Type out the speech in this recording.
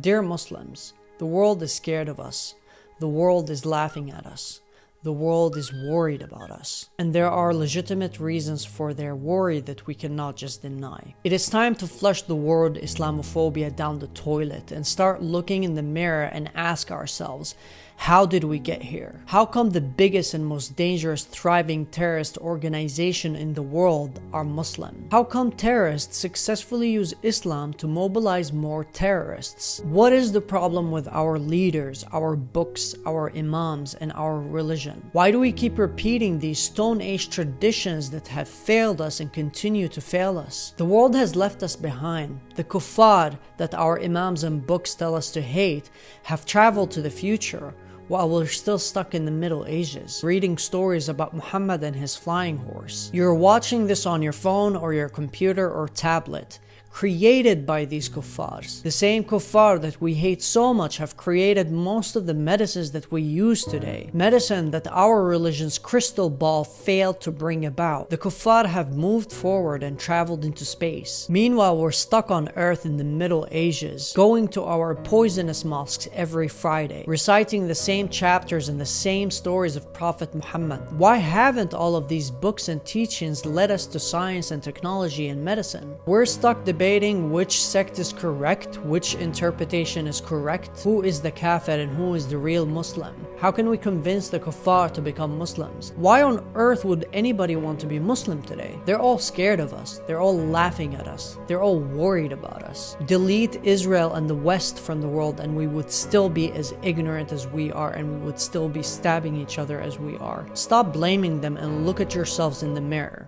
Dear Muslims, the world is scared of us. The world is laughing at us. The world is worried about us. And there are legitimate reasons for their worry that we cannot just deny. It is time to flush the word Islamophobia down the toilet and start looking in the mirror and ask ourselves, how did we get here? How come the biggest and most dangerous thriving terrorist organization in the world are Muslim? How come terrorists successfully use Islam to mobilize more terrorists? What is the problem with our leaders, our books, our imams, and our religion? Why do we keep repeating these Stone Age traditions that have failed us and continue to fail us? The world has left us behind. The kuffar that our imams and books tell us to hate have traveled to the future, while we're still stuck in the Middle Ages, reading stories about Muhammad and his flying horse. You're watching this on your phone or your computer or tablet, created by these kuffars. The same kuffar that we hate so much have created most of the medicines that we use today. Medicine that our religion's crystal ball failed to bring about. The kuffar have moved forward and traveled into space. Meanwhile, we're stuck on earth in the Middle Ages, going to our poisonous mosques every Friday, reciting the same chapters and the same stories of Prophet Muhammad. Why haven't all of these books and teachings led us to science and technology and medicine? We're stuck debating which sect is correct, which interpretation is correct, who is the kafir and who is the real Muslim. How can we convince the kuffar to become Muslims? Why on earth would anybody want to be Muslim today? They're all scared of us. They're all laughing at us. They're all worried about us. Delete Israel and the West from the world and we would still be as ignorant as we are, and we would still be stabbing each other as we are. Stop blaming them and look at yourselves in the mirror.